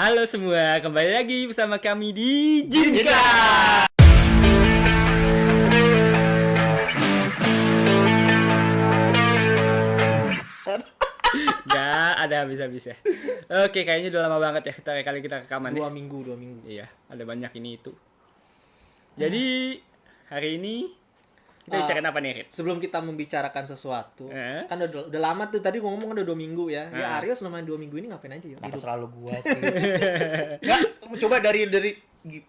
Halo semua, kembali lagi bersama kami di Jinka. Gak ada habis-habisnya. Oke, kayaknya udah lama banget ya kali kita rekaman. 2 minggu. Iya, ada banyak ini itu. Jadi hari ini kita bicarain apa nih, Rit? Sebelum kita membicarakan sesuatu, kan udah lama tuh tadi ngomong udah 2 minggu ya. Ya Aryo selama 2 minggu ini ngapain aja ya? Kenapa selalu gua sih? Nggak, coba dari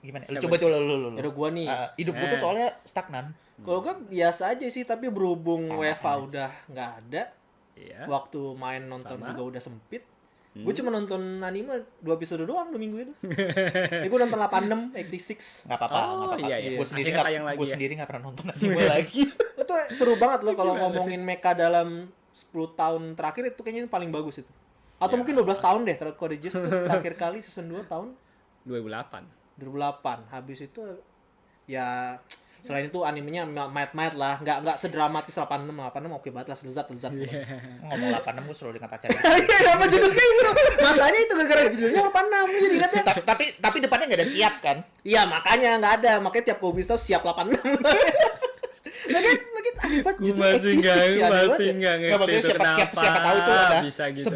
gimana? Coba lu. Udah gua nih. Hidup gua tuh soalnya stagnan. Kalau gua biasa aja sih, tapi berhubung Sama WFA aja. udah nggak ada, Iya. waktu main nonton Sama. juga udah sempit. Gue cuma nonton anime 2 episode doang 2 minggu itu. Gue nonton 86, 86. Nggak apa-apa, Oh, nggak apa-apa. iya, iya. Gua sendiri Akhirnya tayang lagi gua ya. sendiri nggak pernah nonton anime lagi. Itu seru banget loh kalau Gimana ngomongin mecha dalam 10 tahun terakhir itu kayaknya paling bagus itu. Atau mungkin 12 tahun deh, Code Geass tuh terakhir kali season 2 tahun 2008. 2008. Habis itu ya selain itu animenya mild lah, nggak sedramatis 86 oke banget lah, lezat. Ngomong 86 gua selalu ingat acara. Iya, apa judulnya itu? Masanya itu gara-gara judulnya 86 jadi ingatnya. Tapi depannya nggak ada siap kan? Iya, makanya nggak ada. Makanya tiap gue bisa siap 86. Lagi akibat Gue judul masih 86 sih ada banget. nggak Nggak, maksudnya itu siapa tahu itu ada bisa gitu.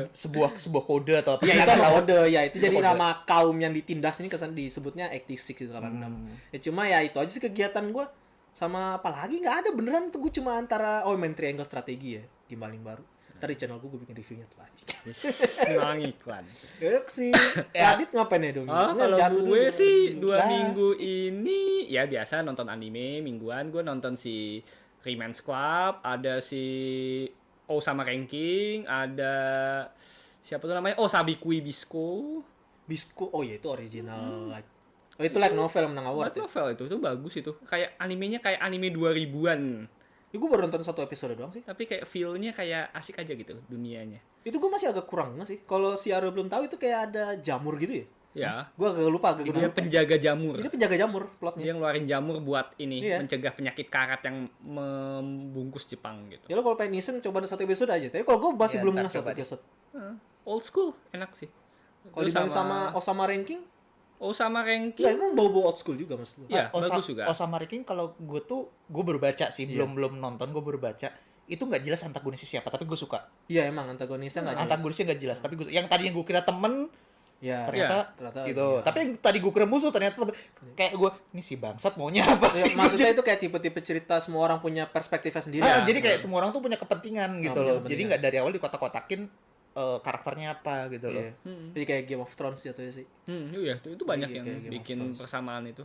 sebuah kode atau apa. Ya Kita itu nggak tahu. kode ya, itu jadi kode. nama kaum yang ditindas ini kesan disebutnya 86 itu 86. Ya cuma ya itu aja sih kegiatan gue. Sama apalagi nggak ada beneran tuh, gue cuma antara main Triangle Strategi ya, game paling baru. Ntar di channel gue bikin reviewnya tuh aja. Memang iklan. Ya si Radit ngapain ya dong? Oh, Nggak, kalau jangan dulu, gue jangan sih dulu. 2 minggu ini ya biasa nonton anime mingguan. Gue nonton si Rayman's Club, ada si Osama Ranking, ada siapa tuh namanya? Oh, Sabikui Bisco. Bisco, oh ya itu original like. Oh itu like novel menang award Buat ya? novel itu bagus itu. Kayak animenya kayak anime 2000-an. Ya gue baru nonton 1 episode doang sih. Tapi kayak feel-nya kayak asik aja gitu dunianya. Itu gue masih agak kurang nggak sih? Kalau si Aryo belum tahu itu kayak ada jamur gitu ya? Ya. Gue agak lupa. Dia penjaga jamur. Ini penjaga jamur plotnya. Dia ngeluarin jamur buat ini Iya. mencegah penyakit karat yang membungkus Jepang gitu. Ya lo kalau pengen iseng coba 1 episode aja. Tapi kalau gue masih Ya, belum ntar nge 1 coba deh. episode. Old school enak sih. Kalau Terus dibanding sama Osama Ranking, Osama ya Ranking. itu kan bau-bau old school juga maksud lu. Iya, bagus juga. Osama Ranking kalau gue baru baca sih, belum nonton, gue baru baca. Itu nggak jelas antagonisnya siapa, tapi gue suka. Iya emang antagonisnya nggak jelas. Antagonisnya nggak jelas, tapi yang tadinya gue kira temen, Ya, ternyata gitu. iya. Tapi yang tadi gue kira musuh ternyata kayak gue, ini si bangsat maunya apa Ya, sih? maksudnya itu kayak tipe-tipe cerita semua orang punya perspektifnya sendiri. Jadi kayak semua orang tuh punya kepentingan gitu punya loh. kepentingan. Jadi nggak dari awal dikotak-kotakin karakternya apa gitu loh. Iya. Jadi kayak Game of Thrones jatuhnya sih. Iya, itu banyak Iya, yang kayak Game of bikin Thrones. persamaan itu.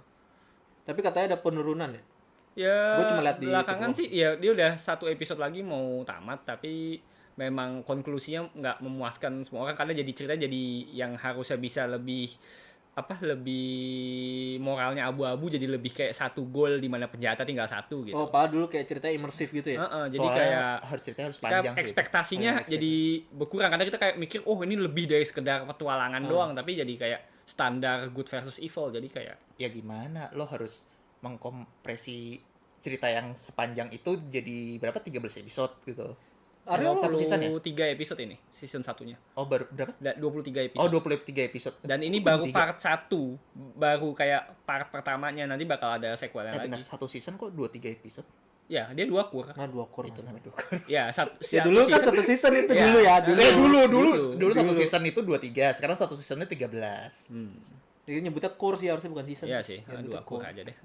Tapi katanya ada penurunan ya. Ya, Gua cuma lihat di belakangan YouTube sih ya dia udah 1 episode lagi mau tamat, tapi memang konklusinya nggak memuaskan semua orang karena jadi cerita jadi yang harusnya bisa lebih moralnya abu-abu jadi lebih kayak satu goal di mana penjahatnya tinggal satu gitu. Oh, padahal dulu kayak cerita imersif gitu ya. Jadi Soalnya kayak ceritanya harus kita panjang sih. ekspektasinya Iya, jadi berkurang karena kita kayak mikir oh ini lebih dari sekedar petualangan doang, tapi jadi kayak standar good versus evil, jadi kayak Ya gimana, lo harus mengkompresi cerita yang sepanjang itu jadi berapa, 13 episode gitu. Aryo Satu season ya? 23 episode ini season satunya. Oh baru berapa? 23 episode. Oh 23 episode. Dan ini baru part 1, baru kayak part pertamanya, nanti bakal ada sequelnya Benar, lagi. satu season kok 2-3 episode. Ya, dia 2 kur. Nah, 2 core. Itu namanya dua. Ya, Ya dulu kan satu season itu Ya. dulu ya, Dulu satu season itu 23, sekarang satu seasonnya 13. Jadi nyebutnya core sih, harusnya bukan season. Iya sih, Ya, 2 nyebutnya kur aja deh.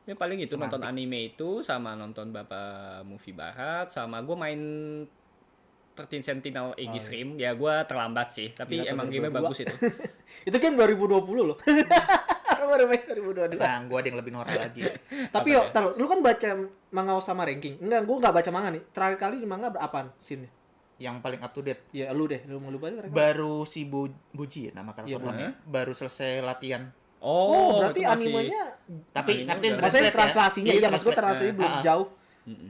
Ya paling itu Semantik. nonton anime itu sama nonton beberapa movie barat sama gue main 13 Sentinel Aegis Rim. Ya gue terlambat sih, tapi Gila, emang tahun game-nya 2022. bagus itu. Itu kan 2020 loh. Baru main 2022. Nah, gua ada yang lebih norak lagi. Tapi yo, taruh, lu kan baca manga Osama Ranking. Enggak, gua enggak baca manga nih. Terakhir kali di manga apaan scene-nya? Yang paling up to date. Ya lu deh, lu mau lu baca terakhir kali. Baru si Boji ya nama Iya, karakternya. Baru selesai latihan. Oh, berarti itu masih- animenya Tapi Animenya nanti udah- maksudnya translate ya. translasinya Iya, ya, maksud gua translate. translasinya belum Ah, ah. jauh.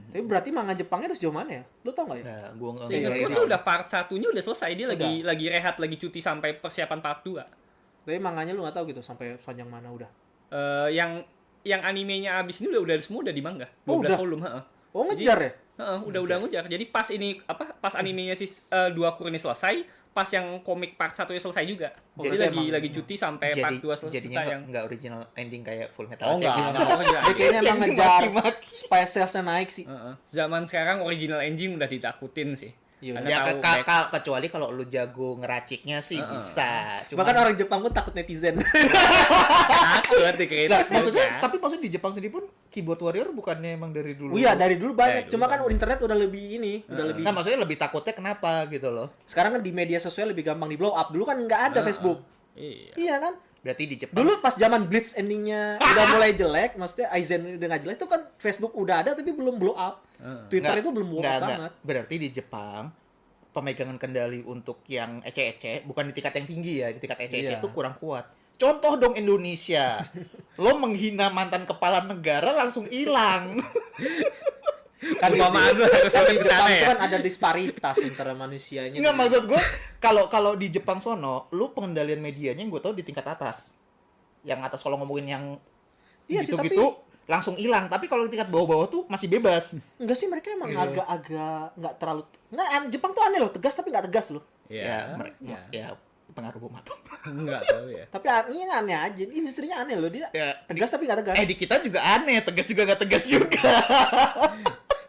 Tapi berarti manga Jepangnya udah sejauh mana ya? Lu tau enggak ya? Nah, gua nggak Seingat ngerti. gue sih udah part 1-nya udah selesai, dia Udah. lagi rehat, lagi cuti sampai persiapan part 2. Tapi manganya lu enggak tahu gitu sampai panjang mana udah. Yang animenya abis ini udah semua udah di manga. 12 Oh, udah? volume, heeh. Oh, ngejar ya? Udah ngejar. Jadi pas ini pas animenya si 2 kur ini selesai, pas yang komik part 1 selesai juga. Oh, Jadi berarti lagi emang- cuti sampai part 2 selesai jadinya tayang. nggak original ending kayak Full Metal Oh enggak, Alchemist. Dia kayaknya emang Yang ngejar dimaki-maki. supaya salesnya naik sih. Heeh. Zaman sekarang original engine udah ditakutin sih. Iya, Karena Ya tahu back- kecuali kalau lu jago ngeraciknya sih bisa. Bahkan orang Jepang pun takut netizen. takut dikritik Nah, juga. maksudnya di Jepang sendiri pun keyboard warrior bukannya emang dari dulu. Oh iya, dari dulu banyak. Dari Cuma dulu kan internet udah lebih ini, udah lebih. Nah, maksudnya lebih takutnya kenapa gitu loh. Sekarang kan di media sosial lebih gampang di blow up. Dulu kan nggak ada Facebook. Iya. Iya kan? Berarti di Jepang Dulu pas zaman Blitz endingnya udah mulai jelek, maksudnya Aizen udah nggak jelek, itu kan Facebook udah ada tapi belum blow up. Twitter Nggak, itu belum blow up banget. Berarti di Jepang pemegangan kendali untuk yang ece-ece bukan di tingkat yang tinggi ya, di tingkat ece-ece Iya. itu kurang kuat. Contoh dong Indonesia. Lo menghina mantan kepala negara langsung hilang. Kan Umpamaan lu harus kan lebih di ke sana Jepang itu ya. kan ada disparitas antara manusianya. Nggak, maksud gue kalau di Jepang sono, lu pengendalian medianya yang gue tau di tingkat atas. Yang atas kalau ngomongin yang Iya sih, gitu-gitu langsung hilang. Tapi kalau di tingkat bawah-bawah tuh masih bebas. Enggak sih, mereka emang Iya. agak-agak nggak terlalu Jepang tuh aneh loh, tegas tapi nggak tegas loh. Iya. Ya pengaruh bom atom. Enggak tahu ya. Tapi ini aneh aja, industrinya aneh loh, dia Ya, tegas tapi nggak tegas. di kita juga aneh, tegas juga nggak tegas juga.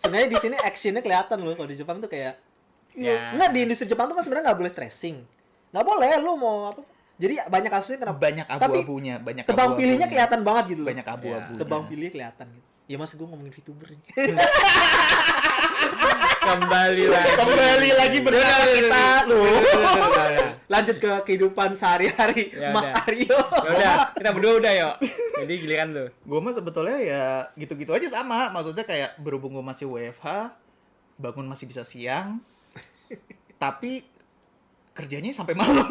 Sebenarnya di sini actionnya kelihatan loh, kalau di Jepang tuh kayak Ya. Nggak, di industri Jepang tuh kan sebenarnya nggak boleh tracing, nggak boleh lu mau apa. Jadi banyak kasusnya kenapa? Banyak abu-abunya, banyak Tebang pilihnya abu-abunya. kelihatan banget gitu loh. Banyak abu-abunya. Tebang pilihnya kelihatan gitu. Ya mas gue ngomongin VTuber nih. Kembali lagi bersama kita loh. Udah. Lanjut ke kehidupan sehari-hari Ya Mas udah. Aryo. Ya udah, kita berdua udah yuk. Jadi giliran lu. Gue mah sebetulnya ya gitu-gitu aja sama. Maksudnya kayak berhubung gue masih WFH, bangun masih bisa siang, tapi kerjanya sampai malam.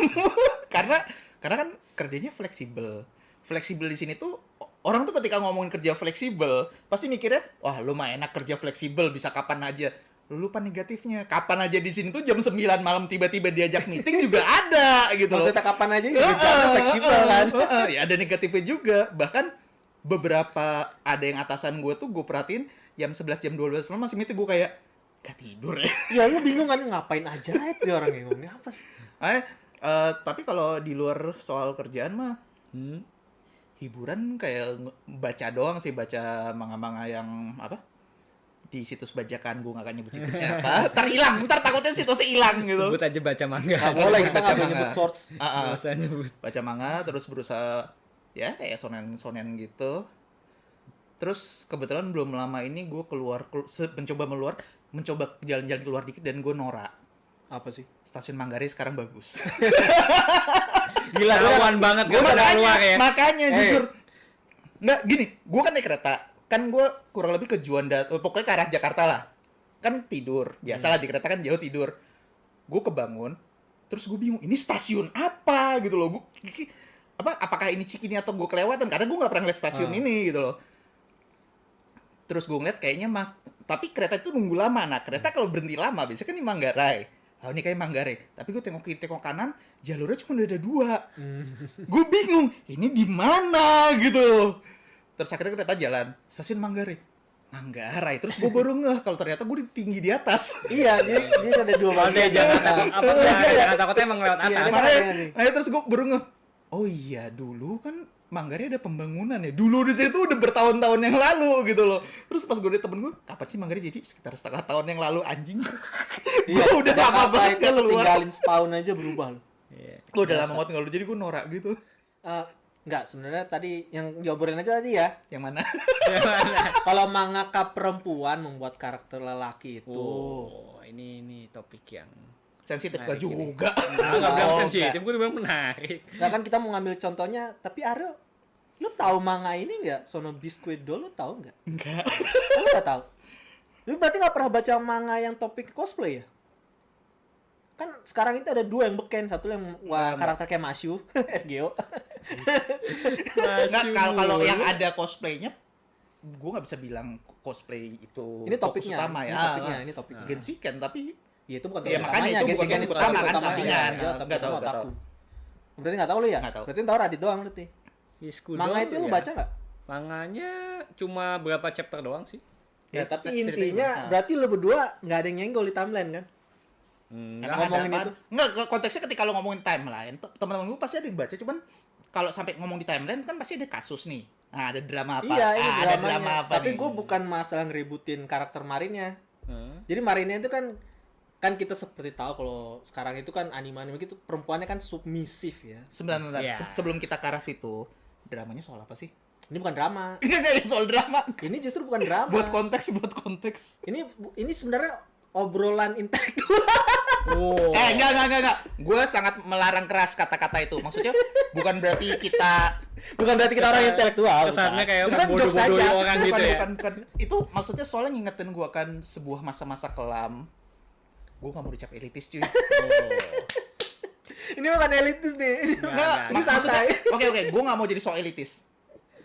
karena kan kerjanya fleksibel. Fleksibel di sini tuh orang tuh ketika ngomongin kerja fleksibel pasti mikirnya, wah lu mah enak kerja fleksibel bisa kapan aja. Lu lupa negatifnya. Kapan aja di sini tuh jam 9 malam tiba-tiba diajak meeting juga ada gitu loh. Maksudnya kapan aja ya kerjanya fleksibel kan. Ya ada negatifnya juga. Bahkan beberapa ada yang atasan gue tuh gue perhatiin jam 11 jam 12 malam masih meeting, gue kayak gak tidur ya. Ya lu bingung kan ngapain aja itu orang yang ngomongnya apa sih? Tapi kalau di luar soal kerjaan mah Hmm. hiburan kayak baca doang sih, baca manga-manga yang apa di situs bajakan, gue gak akan nyebut situsnya apa. Ntar takutnya situsnya hilang gitu. Sebut aja baca manga. Nggak Nggak boleh, boleh kita baca nggak boleh manga. nyebut source. Nggak usah nyebut. Baca manga terus berusaha ya kayak sonen gitu. Terus kebetulan belum lama ini gue mencoba jalan-jalan keluar dikit dan gue norak. Apa sih? Stasiun Manggarai sekarang bagus. Gila, rawan banget Gue kan udah keluar ya. makanya jujur. Nggak, gini, gue kan naik kereta. Kan gue kurang lebih ke Juanda, pokoknya ke arah Jakarta lah. Kan tidur, biasalah di kereta kan jauh tidur. Gue kebangun, terus gue bingung, ini stasiun apa gitu loh. Apakah ini Cikini atau gue kelewatan? Karena gue nggak pernah lihat stasiun ini gitu loh. Terus gue ngeliat kayaknya tapi kereta itu nunggu lama. Nah, kereta kalau berhenti lama, biasanya kan di Manggarai. Oh, ini kayak Manggarai. Tapi gue tengok kiri, tengok kanan, jalurnya cuma ada 2. Gue bingung, ini di mana gitu loh. Terus akhirnya kereta jalan, stasiun Manggarai. Terus gue baru ngeh kalau ternyata gue tinggi di atas. Iya, dia ada dua Oke, bagian. jangan takut. Apa jangan takutnya emang lewat Iya, atas. Makanya terus gue baru ngeh, oh iya dulu kan Manggarai ada pembangunan ya. Dulu di situ udah bertahun-tahun yang lalu gitu loh. Terus pas gue liat temen gue, kapan sih Manggarai jadi? Sekitar setengah tahun yang lalu, anjing. Iya, Gue udah lama Jakarta banget itu gak lu keluar. tinggalin setahun aja berubah lu. Iya. Gue udah lama banget nggak keluar, jadi gue norak gitu. Enggak, sebenarnya tadi yang diobrolin aja tadi ya. Yang mana? Kalau mangaka perempuan membuat karakter lelaki itu Oh, ini topik yang Sensitif Menarik gak juga. nggak bilang Oh, sensitif, gue bilang menarik. Nah kan kita mau ngambil contohnya, tapi Aryo, lu tahu manga ini nggak? Sono Biscuit Do, lu tahu nggak? Enggak. Lu nggak tahu? Lu berarti nggak pernah baca manga yang topik cosplay ya? Kan sekarang itu ada 2 yang beken, satu yang karakter kayak Masyu, FGO. Enggak, kalau yang ada cosplaynya, gue nggak bisa bilang cosplay itu Ini fokus topiknya, utama ya. ini topiknya. Genshiken, tapi Ya itu bukan Ya, topik makanya utamanya, itu bukan Genshiken topik utama kan, utamanya. sampingan. Iya, tapi Nggak tahu, itu nggak otaku. Berarti nggak tahu lu ya? Nggak tahu. Berarti tahu Radit doang berarti. Si Skudo, Manga itu lu ya. baca nggak? Manganya cuma berapa chapter doang sih. Ya, tapi ceritanya intinya gimana? berarti lu berdua nggak ada yang nyenggol di timeline kan? Enggak, Emang ngomongin ada itu. apaan? Enggak, konteksnya ketika lo ngomongin timeline, teman-teman gue pasti ada yang baca, cuman kalau sampai ngomong di timeline kan pasti ada kasus nih. Nah, ada drama apa? Iya, ini ada dramanya. drama apa Tapi nih? gue bukan masalah ngeributin karakter Marinnya. Hmm. Jadi Marinnya itu kan kita seperti tahu kalau sekarang itu kan anime-anime gitu perempuannya kan submisif ya. Sebentar, Iya. sebelum kita ke arah situ, dramanya soal apa sih? Ini bukan drama. Enggak soal drama. Ini justru bukan drama. buat konteks. Ini sebenarnya obrolan intelektual. Oh. Enggak. Gue sangat melarang keras kata-kata itu. Maksudnya bukan berarti kita Bukan berarti kita orang intelektual. Kesannya kayak Itu kan jokes bodoh-bodohin aja. orang gitu ya. bukan. Itu maksudnya soalnya ngingetin gue kan sebuah masa-masa kelam. Gue gak mau dicap elitis cuy. Ini bukan elitis nih. Nggak. Ini Maksudnya, santai. oke, gue gak mau jadi so elitis.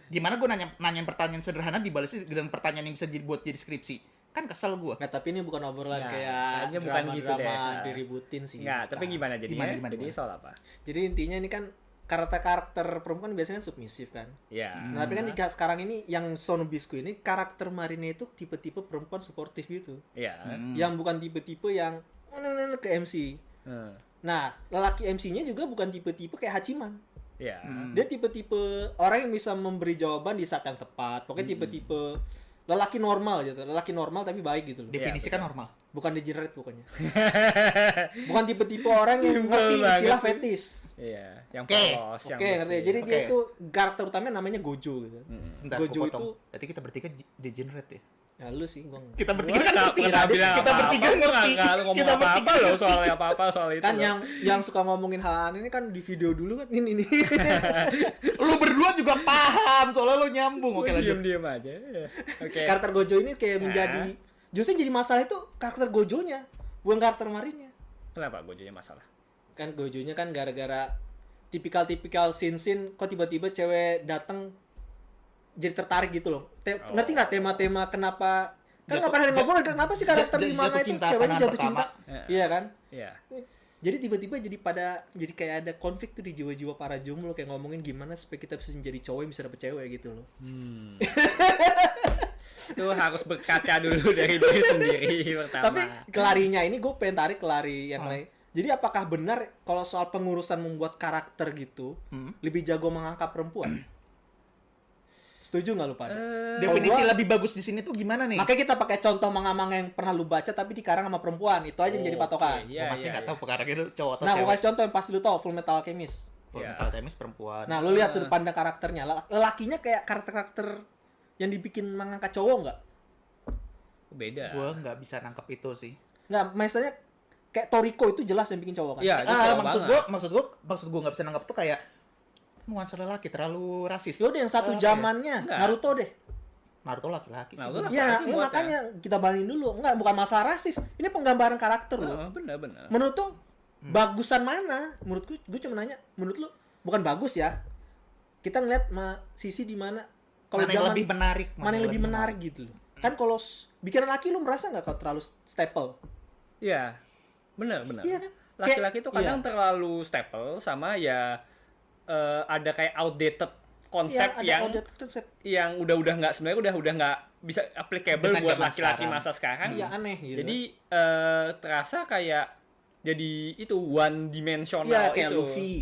Dimana gue nanyain pertanyaan sederhana dibalas dengan pertanyaan yang bisa buat jadi skripsi. Kan kesel gue. Nggak, tapi ini bukan obrolan Nggak, kayak kayaknya bukan gitu deh. drama-drama diributin sih. Enggak, tapi Bukan. gimana jadinya? Gimana? Jadi soal apa? Jadi intinya ini kan karakter perempuan biasanya kan submisif kan. Ya. Nah, tapi kan sekarang ini yang Sonobisku ini karakter Marine itu tipe-tipe perempuan suportif gitu. Iya. Yang bukan tipe-tipe yang ke MC. Hmm. Nah, lelaki MC-nya juga bukan tipe-tipe kayak Hachiman. Iya. Dia tipe-tipe orang yang bisa memberi jawaban di saat yang tepat. Pokoknya tipe-tipe lelaki normal gitu. Lelaki normal tapi baik gitu loh. Definisikan betul. normal. Bukan degenerate pokoknya. Bukan tipe-tipe orang yang Simple ngerti banget istilah sih. fetish. Iya, yang Oke. polos, yang Oke, ngerti. bersih. Jadi dia Oke. itu karakter utamanya namanya Gojo gitu. Sebentar, Gojo aku potong. itu- Berarti kita bertiga degenerate ya? Ya lu sih gua. Kita Gua bertiga kan nggak ngerti. pernah bilang Kita apa-apa, bertiga gua ngerti. nggak ngomong Kita apa-apa bertiga loh soal itu. Kan loh. yang suka ngomongin hal ini kan di video dulu kan ini nih. Lu berdua juga paham soalnya lu nyambung. Oke, Gua lanjut. diem aja. Ya. Oke. Karakter Gojo ini kayak menjadi justru jadi masalah itu karakter Gojonya, bukan karakter Marinnya. Kenapa Gojonya masalah? Kan Gojonya kan gara-gara tipikal scene kok tiba-tiba cewek datang jadi tertarik gitu loh. Ngerti nggak tema-tema kenapa kan nggak pernah ngobrol kenapa sih karakter di manga jatuh itu cinta ceweknya pandangan jatuh cinta? pertama. Iya kan? Iya. Jadi tiba-tiba jadi kayak ada konflik tuh di jiwa-jiwa para jomblo kayak ngomongin gimana supaya kita bisa menjadi cowok yang bisa dapet cewek gitu loh. Itu harus berkaca dulu dari diri sendiri pertama. Tapi kelarinya ini gue pengen tarik kelari yang lain. Jadi apakah benar kalau soal pengurusan membuat karakter gitu lebih jago mengangkat perempuan? Setuju nggak lu pada? Definisi Gua- lebih bagus di sini tuh gimana nih? Makanya kita pakai contoh manga-manga yang pernah lu baca tapi dikarang sama perempuan. Itu aja yang jadi patokan. Iya, Gua masih iya, nggak iya. tahu perkara itu cowok atau Nah, gue cewek. kasih contoh yang pasti lu tahu Full Metal Alchemist. Full Iya. Metal Alchemist perempuan. Nah, lu lihat sudut pandang karakternya. Lelakinya kayak karakter-karakter yang dibikin mangangkat cowok nggak? Beda. Gua nggak bisa nangkep itu sih. Nggak, misalnya kayak Toriko itu jelas yang bikin cowok kan? Iya, itu cowok maksud gua nggak bisa nangkep tuh kayak nuansa lelaki terlalu rasis. Yaudah yang satu Apa ya? zamannya Enggak. Naruto deh. Naruto laki-laki sih. Naruto laki- Iya, Laki-laki ya, buatnya. makanya kita bandingin dulu. Enggak, bukan masalah rasis. Ini penggambaran karakter loh. Oh, benar-benar. Menurut lu bagusan mana? Menurutku gue cuma nanya, menurut lu bukan bagus ya. Kita ngeliat sisi di mana kalau Mana yang zaman lebih menarik? mana yang lebih menarik gitu loh. Kan kalau bikinan laki lu merasa nggak kalau terlalu staple? Iya. Benar-benar. Iya kan? Laki-laki itu kadang iya. terlalu staple sama ya ada kayak outdated konsep Iya, ada yang outdated konsep. yang udah nggak sebenarnya udah nggak bisa applicable Dengan buat zaman laki-laki sekarang. masa sekarang. Iya aneh gitu. Jadi terasa kayak jadi itu one dimensional iya kayak itu. Luffy.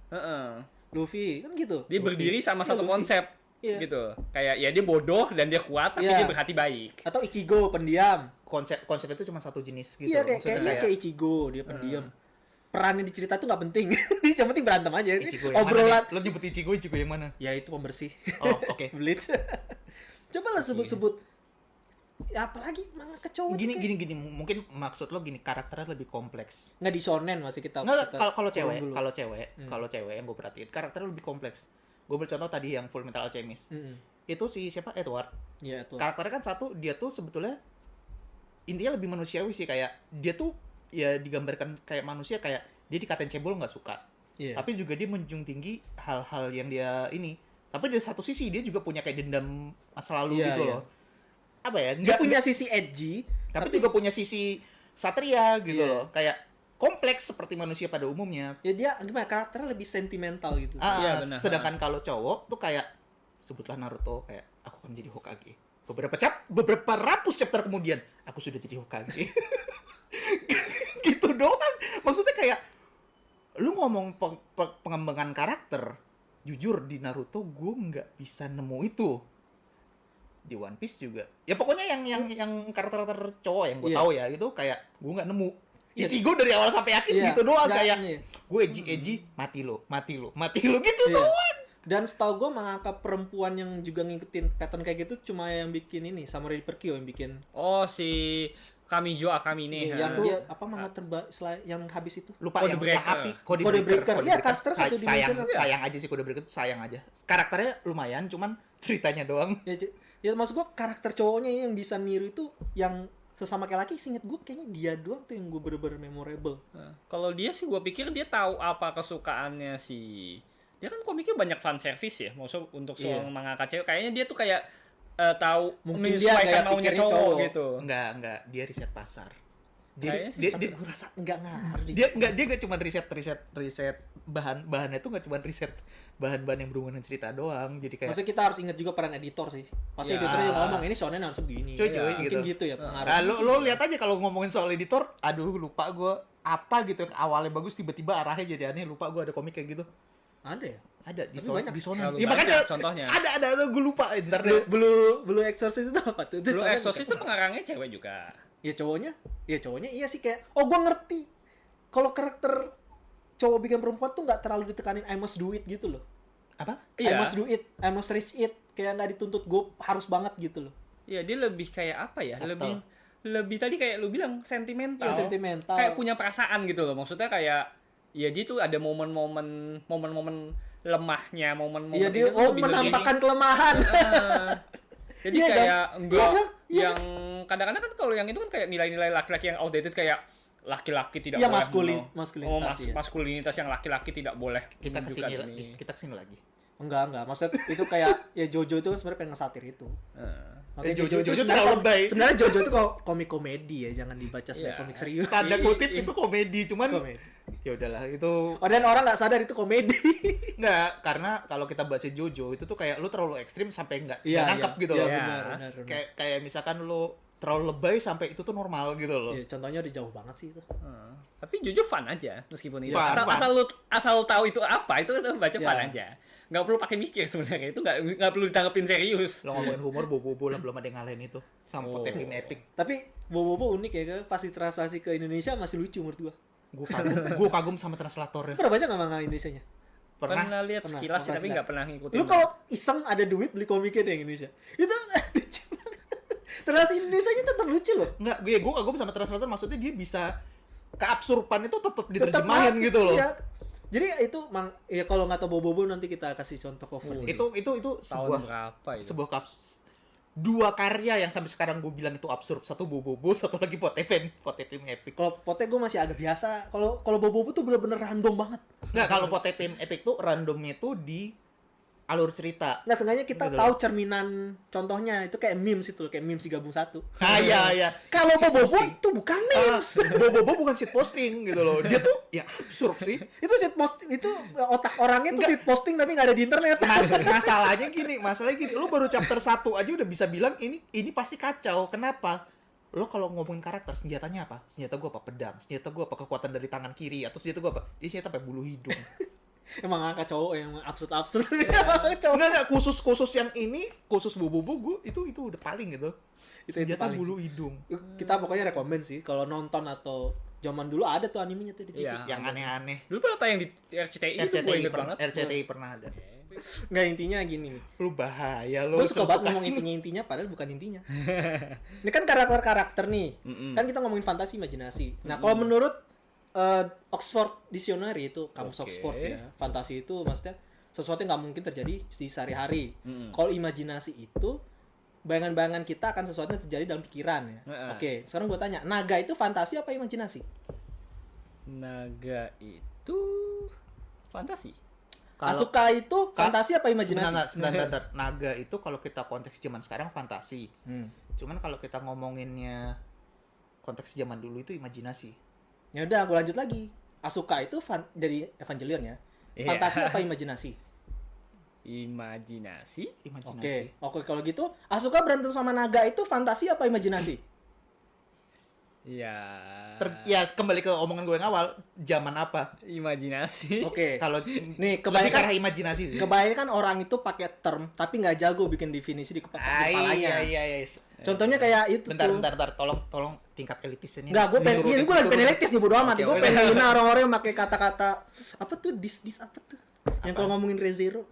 Heeh. Luffy kan gitu. Dia Luffy. berdiri sama Iya, satu Luffy. konsep Iya. gitu. Kayak ya dia bodoh dan dia kuat tapi Iya. dia berhati baik. Atau Ichigo pendiam. Konsep itu cuma satu jenis gitu. Iya kayak Maksudnya kayak Ichigo dia pendiam. Perannya di cerita tuh nggak penting. Dia yang penting berantem aja. Ini Ichigo yang obrolan. mana nih? Lo nyebut Ichigo yang mana? Ya itu pembersih. Oh, oke. Blitz. Coba lah sebut-sebut. Ya apalagi manga kecowok. Gini. Mungkin maksud lo gini, karakternya lebih kompleks. Nggak di shonen masih kita. Nggak, kita kalau cewek, turun dulu. kalau cewek yang gue perhatiin, karakternya lebih kompleks. Gue bercontoh tadi yang Full Metal Alchemist. Itu si siapa? Edward. Iya tuh. Karakternya kan satu, dia tuh sebetulnya intinya lebih manusiawi sih, kayak dia tuh ya digambarkan kayak manusia, kayak dia dikatain cebol nggak suka. Iya. Tapi juga dia menjunjung tinggi hal-hal yang dia ini. Tapi di satu sisi dia juga punya kayak dendam masa lalu Iya, gitu iya. loh. Apa ya? Dia punya sisi edgy, tapi juga punya sisi satria gitu Iya. loh. Kayak kompleks seperti manusia pada umumnya. ya dia gimana karakternya lebih sentimental gitu. Iya, benar. Sedangkan kalau cowok tuh kayak sebutlah Naruto, kayak aku akan menjadi Hokage. Beberapa ratus chapter kemudian aku sudah jadi Hokage. Gitu doang. Maksudnya kayak lu ngomong pengembangan karakter, jujur di Naruto gue nggak bisa nemu itu. Di One Piece juga. Ya pokoknya yang karakter-karakter cowok yang gue Iya. tahu ya gitu kayak gue nggak nemu. Iya. Ichigo dari awal sampai akhir Iya, gitu doang nggak, kayak iya. gue Eji mati lo gitu Iya. doang. Dan setahu gue mangaka perempuan yang juga ngikutin pattern kayak gitu cuma yang bikin ini Samurai Deeper Kyo yang bikin Oh, si Kamijo Akamine. yang ha. dia apa manga terbaik yang habis itu. Lupa Code yang Breaker. api Code Code Breaker. Breaker. Iya, karakter satu sayang, dimensional. sayang aja sih Code Breaker itu sayang aja. Karakternya lumayan cuman ceritanya doang. Ya maksud gue karakter cowoknya yang bisa niru itu yang sesama kayak laki, seinget gue kayaknya dia doang tuh yang gue bener-bener memorable. Nah, kalau dia sih gue pikir dia tahu apa kesukaannya si dia kan komiknya banyak fan service ya, maksud untuk Iya. soal mangaka cewek kayaknya dia tuh kayak tahu Mungkin dia menyesuaikan gaya maunya pikirnya cowok cowok. gitu. Enggak, dia riset pasar. Dia Kayaknya sih, dia, Tapi dia, gue rasa enggak ngerti. dia nggak cuma riset bahannya tuh nggak cuma riset bahan-bahan yang berhubungan dengan cerita doang. Jadi kayak Maksudnya kita harus ingat juga peran editor sih. Pasti Ya. editornya juga ngomong ini shonen harus begini. Cuy, Mungkin gitu. gitu ya pengaruh. Nah, lo lihat aja kalau ngomongin soal editor, aduh lupa gue apa gitu yang awalnya bagus tiba-tiba arahnya jadi aneh, lupa gue ada komik kayak gitu. Ada ya? Ada di Tapi banyak. di Shonen. Terlalu Ya makanya banyak contohnya. ada gue lupa ntar deh. Blue Exorcist itu apa tuh? Itu Blue shonen Exorcist bukan? tuh pengarangnya cewek juga. Ya cowoknya iya sih kayak oh gua ngerti. Kalau karakter cowok bikin perempuan tuh nggak terlalu ditekanin I must do it gitu loh. Apa? I Iya. must do it, I must reach it. Kayak nggak dituntut gue harus banget gitu loh. Iya, dia lebih kayak apa ya? Subtle. Lebih tadi kayak lu bilang sentimental. Iya sentimental. Kayak punya perasaan gitu loh. Maksudnya kayak ya dia tuh ada momen-momen lemahnya, momen-momen Iya dia itu tuh lebih menampakkan kelemahan. jadi Iya, kayak kan? enggak Iya, kan? Iya, yang kadang-kadang kan kalau yang itu kan kayak nilai-nilai laki-laki yang outdated kayak laki-laki tidak Iya, boleh maskulinitas, iya. maskulinitas yang laki-laki tidak boleh Kita menunjukkan kesini ini. kita kesini lagi. Enggak. Maksudnya itu kayak ya Jojo itu kan sebenarnya pengen ngesatir itu. Makanya Jojo itu terlalu sebenarnya lebay. Sebenarnya Jojo itu komik komedi ya, jangan dibaca sebagai Iya. komik serius. Tanda kutip itu komedi, cuman Komedi. ya udahlah itu Oh, dan orang nggak sadar itu komedi. enggak karena kalau kita bahas Jojo itu tuh kayak lu terlalu ekstrim sampai nggak Iya, nangkep iya. gitu Iya, loh. Iya. benar. Kayak misalkan lu terlalu lebay sampai itu tuh normal gitu loh. Iya, contohnya udah jauh banget sih itu. Tapi jujur fun aja meskipun itu. Fun, fun. Asal lu tahu itu apa, itu baca fun Ya. aja. Nggak perlu pakai mikir sebenarnya. Itu nggak perlu ditanggepin serius. Lo ngomongin humor bobo-bobo lah belum ada yang ngalahin itu. Sama Oh. Potepim Epic. Tapi Bobo unik ya, kan? Pasti translasi ke Indonesia masih lucu menurut gua. Gue kagum sama translatornya. Pernah baca nggak manga Indonesianya? Pernah lihat Pernah. sekilas sih, Pernah tapi lihat. nggak pernah ngikutin. Lu kalau iseng ada duit beli komiknya deh Indonesia. Itu lucu banget. Translasi Indonesianya tetap lucu loh. Enggak, gue kagum sama translator maksudnya dia bisa keabsurpan itu tetap Tetap diterjemahin mati, gitu loh. iya. Jadi itu ya kalau nggak tahu Bobo nanti kita kasih contoh cover. Itu tahun sebuah berapa itu? sebuah dua karya yang sampai sekarang gue bilang itu absurd. Satu Bobo, satu lagi Potepim Epic. Kalau Pote gue masih agak biasa. Kalau Bobo tuh bener-bener random banget. Enggak, kalau Potepim Epic tuh randomnya tuh di alur cerita. Nggak sengaja kita Gitu. tahu cerminan contohnya itu kayak memes itu, kayak memes digabung satu. Ah iya. Kalau Shit Bobo posting. itu bukan Ah, memes. Bobo bukan shit posting gitu loh. Dia tuh ya absurd sih. Itu shit posting itu otak orangnya tuh Enggak. shit posting tapi nggak ada di internet. Masalahnya gini, lu baru chapter 1 aja udah bisa bilang ini pasti kacau. Kenapa? Lo kalau ngomongin karakter, senjatanya apa? Senjata gua apa? Pedang. Senjata gua apa? Kekuatan dari tangan kiri. Atau senjata gua apa? Dia senjata apa? Bulu hidung. Emang angka cowok yang absurd. Cowok. Enggak, khusus yang ini, khusus Bobo gua itu udah paling gitu. Itu Senjata paling bulu hidung. Kita pokoknya rekomen sih kalau nonton atau zaman dulu ada tuh animenya tuh di TV. Iya. Yang aneh-aneh. Dulu pernah tayang di RCTI itu gue inget banget. RCTI pernah ada. Nggak intinya gini. Lu bahaya lu. Gue suka banget ngomong intinya padahal bukan intinya. Ini kan karakter nih. Kan kita ngomongin fantasi imajinasi. Nah, kalau menurut Oxford Dictionary itu kamus Oke. Oxford ya. Fantasi itu maksudnya sesuatu yang nggak mungkin terjadi di sehari-hari. Mm-mm. Kalau imajinasi itu bayangan-bayangan kita akan sesuatu yang terjadi dalam pikiran ya. Heeh. Oke, sekarang gue tanya, naga itu fantasi apa imajinasi? Naga itu fantasi. Asuka itu fantasi apa imajinasi? Sebentar. Naga itu kalau kita konteks zaman sekarang fantasi. Hmm. Cuman kalau kita ngomonginnya konteks zaman dulu itu imajinasi. Ya udah, gue lanjut lagi. Asuka itu dari Evangelion ya. Iya. Fantasi apa imajinasi? Imajinasi. Oke, kalau gitu Asuka berantem sama naga itu fantasi apa imajinasi? Iya. Ya kembali ke omongan gue yang awal, zaman apa? Imajinasi. Oke. Kalau Nih, lebih ke kebanyakan arah imajinasi sih. kebanyakan orang itu pakai term tapi nggak jago bikin definisi di kepalanya. Iya. Contohnya kayak itu Bentar, tuh. bentar. Tolong tingkat elitisnya. Enggak, gue pengen, gue lagi pengen elektis nih, bodo amat. Oke, Gue oke. pengen ngehina orang-orang yang pakai kata-kata apa tuh dis apa tuh? Yang kalau ngomongin ReZero.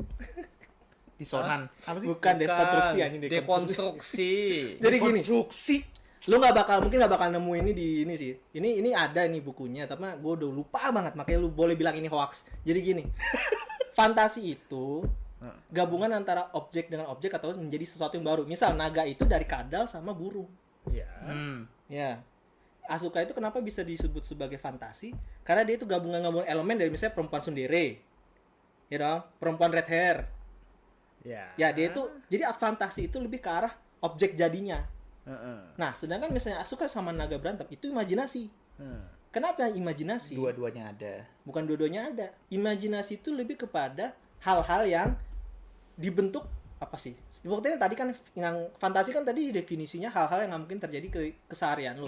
Disonan. Apa sih? Bukan deskonstruksi anjing Dekonstruksi. Jadi gini, Konstruksi. lu mungkin nggak bakal nemu ini di ini sih. Ini ada nih bukunya, tapi gue udah lupa banget, makanya lu boleh bilang ini hoax. Jadi gini, fantasi itu gabungan antara objek dengan objek atau menjadi sesuatu yang baru. Misal naga itu dari kadal sama burung. Iya. Ya. Asuka itu kenapa bisa disebut sebagai fantasi? Karena dia itu gabungan elemen dari misalnya perempuan tsundere. Ya dong, perempuan red hair. Ya. Ya, dia itu jadi fantasi itu lebih ke arah objek jadinya. Heeh. Nah, sedangkan misalnya Asuka sama naga berantem itu imajinasi. Kenapa imajinasi? Dua-duanya ada. Bukan dua-duanya ada. Imajinasi itu lebih kepada hal-hal yang dibentuk apa sih? Buktinya tadi kan yang fantasi kan tadi definisinya hal-hal yang nggak mungkin terjadi ke keseharian lo.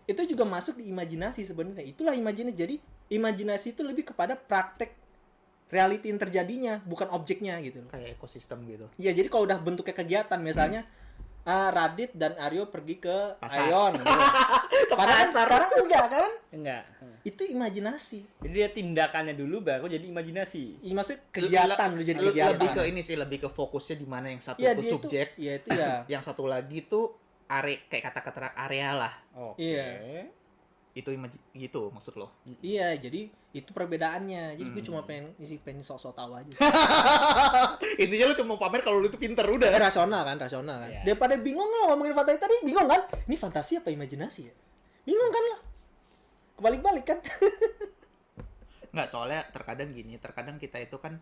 Itu juga masuk di imajinasi sebenarnya. Itulah imajinasi. Jadi imajinasi itu lebih kepada praktek reality yang terjadinya, bukan objeknya gitu loh. Kayak ekosistem gitu. Iya, jadi kalau udah bentuknya kegiatan misalnya Radit dan Aryo pergi ke Pasar. Aeon gitu. Sekarang enggak kan? Enggak. Itu imajinasi. Jadi dia tindakannya dulu baru jadi imajinasi. Maksudnya kegiatan udah jadi kegiatan. Lebih ke ini sih, lebih ke fokusnya di mana yang satu Iya, tuh dia subjek, itu, iya itu ya. yang satu lagi tuh kayak kata-kata area lah. Oke. Iya. Itu gitu maksud lo. Iya, jadi itu perbedaannya. Jadi gue cuma pengen sok-sok tahu aja. Intinya lu cuma pamer kalau lu tuh pinter udah. Rasional kan. Iya. Daripada bingung lo ngomongin fantasi tadi, bingung kan? Ini fantasi apa imajinasi ya? Bingung kan lo? Kebalik-balik kan? Nggak, soalnya terkadang kita itu kan,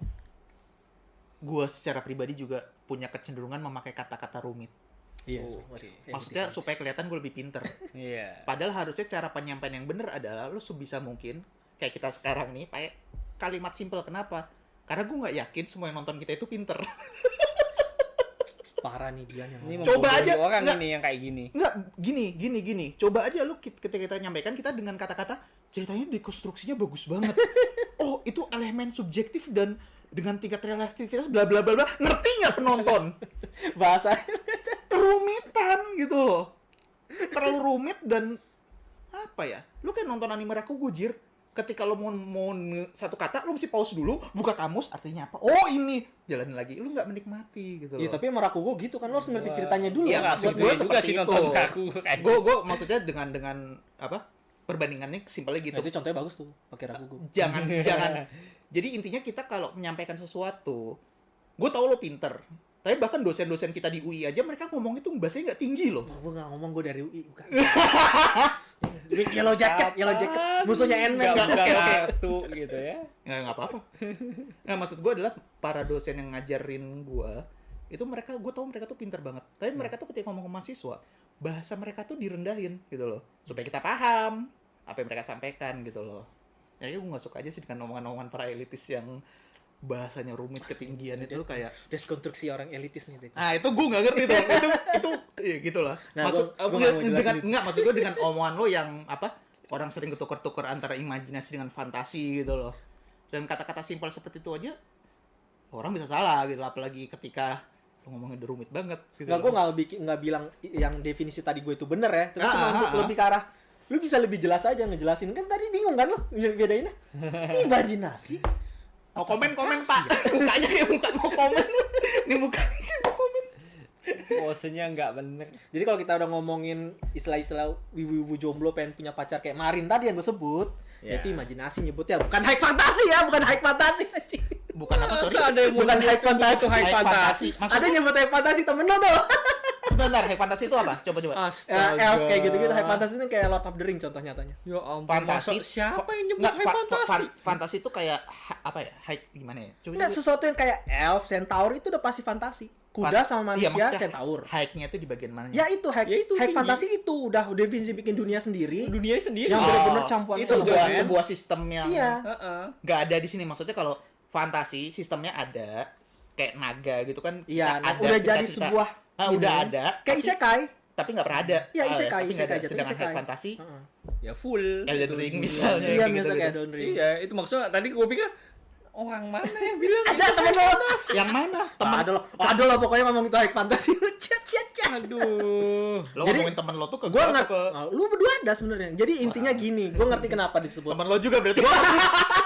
gue secara pribadi juga punya kecenderungan memakai kata-kata rumit. Iya. Maksudnya supaya kelihatan gue lebih pinter. Iya. Padahal harusnya cara penyampaian yang bener adalah lu sebisa mungkin kayak kita sekarang nih pakai kalimat simpel. Kenapa? Karena gue nggak yakin semua yang nonton kita itu pinter. Parah nih dia yang Ini Coba membodohi aja, orang enggak. ini yang kayak gini. Nggak, gini. Coba aja lu ketika kita nyampaikan kita dengan kata-kata ceritanya dekonstruksinya bagus banget. Oh, itu elemen subjektif dan dengan tingkat relativitas bla bla bla bla. Ngerti nggak penonton? bahasa. Kerumitan gitu loh. Terlalu rumit dan apa ya? Lu kayak nonton anime Rakugo, Jir. Ketika lu mau satu kata, lu mesti pause dulu, buka kamus, artinya apa? Oh, ini. Jalanin lagi. Lu nggak menikmati gitu loh. Iya, tapi emang Rakugo gitu kan, lo harus ngerti ceritanya dulu. Iya, kan? maksud Gue gue juga seperti sih itu. nonton aku kayak Gue maksudnya dengan apa? Perbandingannya simpelnya gitu. Nah, itu contohnya bagus tuh, pakai Rakugo. Jangan. Jadi intinya kita kalau menyampaikan sesuatu, gue tau lo pinter. Tapi bahkan dosen-dosen kita di UI aja mereka ngomong itu bahasanya nggak tinggi loh. Gue nggak ngomong gue dari UI, bukan. Yellow jacket, musuhnya Ant-Man. Nggak Oke. kartu gitu ya. Nggak apa-apa. Nah, maksud gue adalah para dosen yang ngajarin gue, itu gue tau mereka tuh pinter banget. Tapi mereka tuh ketika ngomong ke mahasiswa, bahasa mereka tuh direndahin gitu loh. Supaya kita paham apa yang mereka sampaikan gitu loh. Jadi gue nggak suka aja sih dengan omongan-omongan para elitis yang bahasanya rumit ketinggian itu kayak Deskonstruksi orang elitis nih. itu gue nggak ngerti tuh itu ya gitulah. Nah, Maksud gua nggak mau jelasin itu. maksud gue dengan omongan lo yang apa, orang sering ketukar-tukar antara imajinasi dengan fantasi gitu loh, dan kata-kata simpel seperti itu aja orang bisa salah gitu, apalagi ketika lo ngomongnya udah rumit banget gitu. Nggak, gue nggak bilang yang definisi tadi gue itu bener ya. Tapi cuma untuk lebih ke arah, lu bisa lebih jelas aja ngejelasin. Kan tadi bingung kan lo bedainnya? Ini imajinasi. Mau komen pak, mukanya kayak muka mau komen. Ini mukanya mau komen. Posenya nggak bener. Jadi kalau kita udah ngomongin istilah-istilah wibu-wibu jomblo pengen punya pacar kayak Marin tadi yang gue sebut, Ya. itu imajinasi nyebutnya, bukan high fantasi ya, bukan high fantasi anjing. Bukan apa, sorry. Masa ada yang Bukan high fantasi. itu high fantasi. Ada Maksudnya, yang nyebut high fantasi temen lo tuh. sebentar, high fantasi itu apa? Coba. Elf kayak gitu-gitu. High fantasi itu kayak Lord of the Ring contoh nyatanya. Ya ampun. Fantasi. masa siapa yang nyebut Nggak, high fantasi? Fantasi itu kayak apa ya? High gimana ya? Coba Enggak, sesuatu yang kayak elf, centaur itu udah pasti fantasi. Kuda sama manusia, maksudnya centaur. High-nya itu di bagian mananya? Ya itu high, Ya itu high tinggi. fantasi itu udah definisi bikin dunia sendiri. Dunia sendiri. Yang bener-bener campuran itu sama kan? sebuah sistem yang Iya. Heeh. nggak ada di sini. Maksudnya kalau fantasi sistemnya ada kayak naga gitu kan. Iya, ada udah jadi cita-cita. sebuah udah ini. ada Kayak tapi- isekai. tapi nggak pernah ada. Iya, isekai, tapi nggak ada. isekai, jatuh Sedangkan isekai. high fantasy, Heeh. Ya full. Elden Ring misalnya. Iya, kayak biasa gitu-gitu. kayak Elden Ring. Iya, itu maksudnya tadi gue pikir orang mana yang bilang Ada temen lo. Yang mana? Temen Ada lah pokoknya ngomong itu high fantasy. Chat. aduh. lo Jadi, ngomongin temen lo tuh ke Gua gua atau ngerti. ke Lu berdua ada sebenarnya. Jadi intinya gini, gua ngerti kenapa disebut. temen lo juga berarti.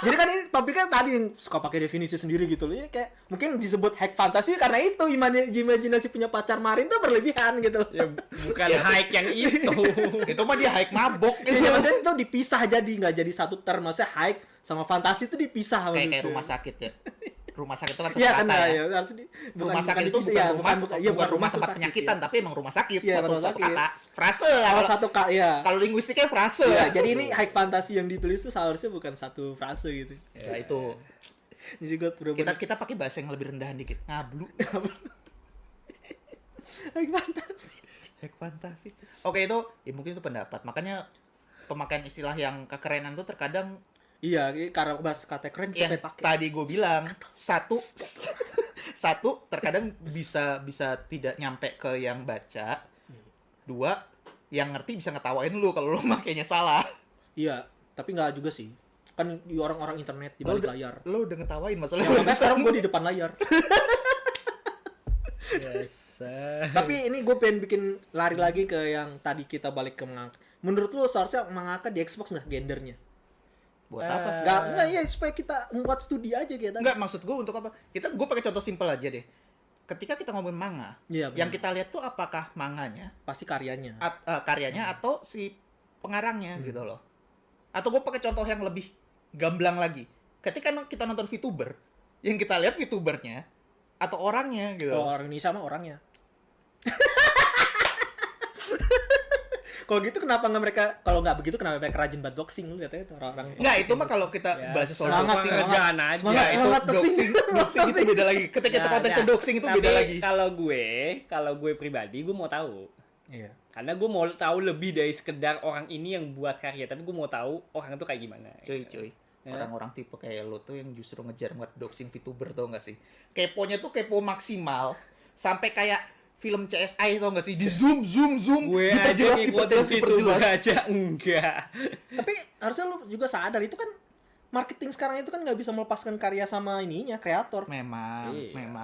Jadi kan ini topiknya tadi yang suka pakai definisi sendiri gitu loh. Ini kayak mungkin disebut hack fantasi karena itu imajinasi punya pacar Marin tuh berlebihan gitu loh. Ya bukan Ya. hike yang itu. Itu mah dia hike mabok gitu. Iya, maksudnya itu dipisah jadi nggak jadi satu term. Maksudnya hack sama fantasi itu dipisah Kayak rumah sakit ya. Rumah sakit itu kan satu Iya kan kata ya. ya. Harus Rumah sakit itu dipisah, bukan ya, rumah, iya, bukan rumah tempat sakit, penyakitan, ya. tapi emang rumah sakit. Iya, satu rumah satu sakit. kata. Frase lah. Kalau satu ya. Kalau linguistiknya frase. Iya, jadi ini hack fantasi yang ditulis tuh seharusnya bukan satu frase gitu. Ya itu. Jadi gue bener-bener Kita pakai bahasa yang lebih rendahan dikit. Ngablu. hack fantasi. Hack fantasi. Oke, itu ya mungkin itu pendapat. Makanya pemakaian istilah yang kekerenan tuh terkadang Iya, karena bahasa kata keren kita yang pakai. tadi gue bilang satu terkadang bisa tidak nyampe ke yang baca. Dua, yang ngerti bisa ngetawain lu kalau lu makainya salah. Iya, tapi nggak juga sih. Kan di orang-orang internet di balik layar. Lu udah ngetawain masalah. Yang makanya sekarang gue di depan layar. Biasa. Tapi ini gue pengen bikin lari lagi ke yang tadi kita balik ke mangaka. Menurut lu seharusnya mangaka di Xbox nggak gendernya? Buat apa? Nggak ya supaya kita membuat studi aja gitu. Enggak, maksud gue untuk apa? Gue pakai contoh simpel aja deh. Ketika kita ngomongin manga, Iya, yang benar. kita lihat tuh apakah manganya, Pasti karyanya. karyanya atau si pengarangnya gitu loh. Atau gue pakai contoh yang lebih gamblang lagi. Ketika kita nonton VTuber, yang kita lihat VTubernya atau orangnya gitu. Oh, orang ini sama orangnya. Kalau gitu kenapa nggak mereka, kalau nggak begitu kenapa mereka rajin buat doxing lu katanya itu orang-orang. Enggak, itu mah kalau kita Ya, bahas soal semangat, doxing. semangat. kerjaan aja. Semangat. Ya, itu Semangat doxing. doxing itu beda lagi. Ketika kita Ya, konteksnya nah, doxing itu tapi beda lagi. Kalau gue pribadi, gue mau tahu. Iya. Karena gue mau tahu lebih dari sekedar orang ini yang buat karya, tapi gue mau tahu orang itu kayak gimana. Cuy. Ya. Orang-orang tipe kayak lo tuh yang justru ngejar buat doxing VTuber tau gak sih? Keponya tuh kepo maksimal sampai kayak film CSI tau gak sih? Di zoom. Gue aja ngikutin VTuber aja enggak. Tapi harusnya lu juga sadar itu kan marketing sekarang itu kan nggak bisa melepaskan karya sama ininya kreator. Memang.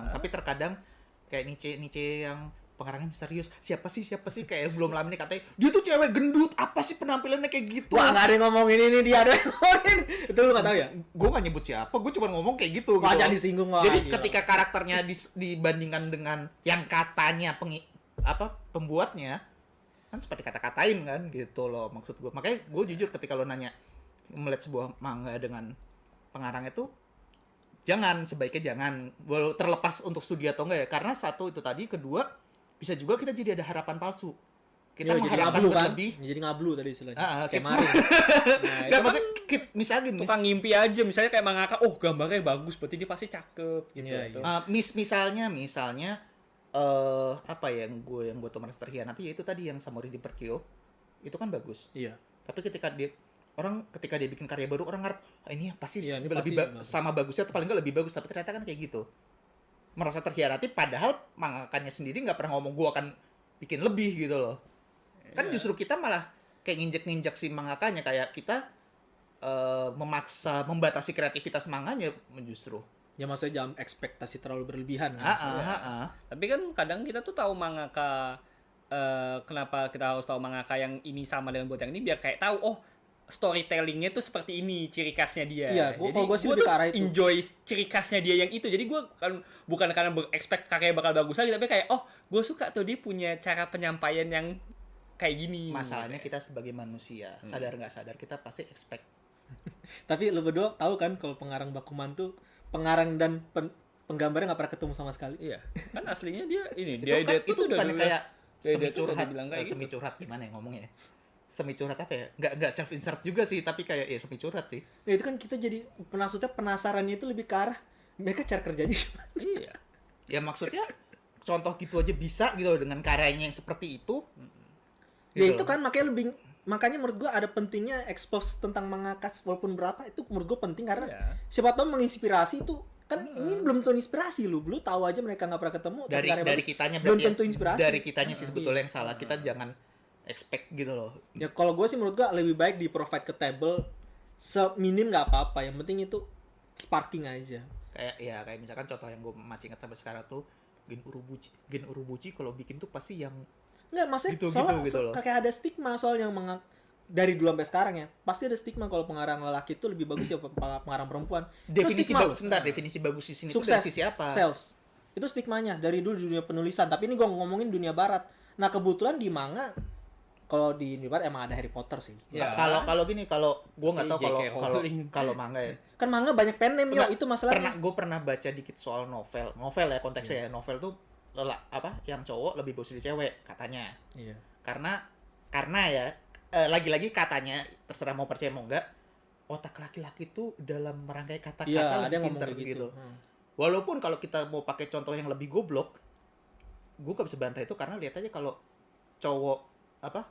Tapi terkadang kayak Niche yang pengarangnya misterius. Siapa sih kayak belum lama ini katanya dia tuh cewek gendut. Apa sih penampilannya kayak gitu? Wah, nggak ada yang ngomongin ini, dia ada yang ngomongin. Itu lu nggak tahu ya? Gue gak nyebut siapa, gue cuma ngomong kayak gitu. Wah, gitu. jangan disinggung, wah, Jadi gila. ketika karakternya dibandingkan dengan yang katanya pembuatnya, kan seperti kata-katain kan gitu loh maksud gue. Makanya gue jujur ketika lo nanya melihat sebuah manga dengan pengarang itu, sebaiknya jangan. Walau terlepas untuk studi atau enggak ya, karena satu itu tadi, kedua bisa juga kita jadi ada harapan palsu. Kita Iya, jadi mengharapkan ngablu kan? berlebih. Jadi ngablu tadi istilahnya. Kayak Kayak Marin. Nah, Nggak, itu kan maksudnya misalnya gini, tukang ngimpi aja. Misalnya kayak mangaka, oh gambarnya bagus, berarti dia pasti cakep gitu. Iya, Tuh. iya. misalnya apa ya yang gue tuh merasa terhianati, yaitu tadi yang Samurai di Perkyo itu kan bagus. Iya. Tapi ketika dia bikin karya baru, orang ngarep ini pasti Iya, ini lebih pasti bagus. sama bagusnya atau paling nggak lebih bagus, tapi ternyata kan kayak gitu. Merasa terhianati padahal mangakanya sendiri nggak pernah ngomong gue akan bikin lebih gitu loh. Kan justru kita malah kayak nginjek-nginjek si mangakanya, kayak kita memaksa membatasi kreativitas manganya justru. Ya maksudnya jangan ekspektasi terlalu berlebihan. Tapi kan kadang kita tuh tahu mangaka, kenapa kita harus tahu mangaka yang ini sama dengan buat yang ini, biar kayak tahu, oh storytellingnya tuh seperti ini ciri khasnya dia. Iya, kalau gua sih lebih tuh ke arah itu. enjoy ciri khasnya dia yang itu. Jadi gue kan bukan karena berekspek karya bakal bagus lagi, tapi kayak oh gue suka tuh dia punya cara penyampaian yang kayak gini. Masalahnya kita sebagai manusia, sadar nggak sadar kita pasti expect. Tapi lu berdua tahu kan kalau pengarang Bakuman tuh pengarang dan penggambarnya nggak pernah ketemu sama sekali. Iya, kan aslinya dia ini Itu udah bukan dulu kayak Dia semi tuh udah curhat, dibilang kayak gitu. semi curhat gimana ya ngomongnya? Semi curhat apa ya? Nggak self insert juga sih, tapi kayak ya semi curhat sih. Ya itu kan kita jadi maksudnya penasarannya itu lebih ke arah mereka cara kerjanya gimana. Iya. Ya maksudnya contoh gitu aja bisa gitu loh dengan karyanya yang seperti itu. Ya Gitu itu loh. kan makanya menurut gua ada pentingnya expose tentang mangaka walaupun berapa itu menurut gua penting karena Iya. siapa tahu menginspirasi itu Kan ini belum tentu inspirasi lu tahu aja mereka nggak pernah ketemu. tapi Dari karya dari bagus. kitanya belum berarti ya. tentu inspirasi. Dari kitanya sih sebetulnya yang salah. Kita jangan expect gitu loh. Ya kalau gue sih menurut gue lebih baik di provide ke table seminim nggak apa-apa. Yang penting itu sparking aja. Kayak misalkan contoh yang gue masih ingat sampai sekarang tuh Gen Urobuchi kalau bikin tuh pasti yang Nggak, maksudnya Gitu loh. kayak ada stigma soal yang dari dulu sampai sekarang ya. Pasti ada stigma kalau pengarang lelaki itu lebih bagus ya pengarang perempuan. Itu definisi stigma. bagus. Sebentar, definisi bagus di sini tuh Sukses. dari sisi apa? Sales. Itu stigmanya dari dulu di dunia penulisan. Tapi ini gue ngomongin dunia barat. Nah kebetulan di manga, kalau di dunia barat emang ada Harry Potter sih. Ya. Kalau gini, kalau gue nggak tahu J.K. kalau Rowling. kalau manga ya. Kan manga banyak pen name ya, itu masalahnya. Gue pernah baca dikit soal novel ya konteksnya ya. Novel tuh yang cowok lebih bagus dari cewek katanya. Iya. Karena ya lagi-lagi katanya terserah mau percaya mau enggak, otak laki-laki tuh dalam merangkai kata-kata Iya, ada lebih yang ngomong pintar kayak gitu. gitu. Walaupun kalau kita mau pakai contoh yang lebih goblok, gue gak bisa bantah itu karena lihat aja kalau cowok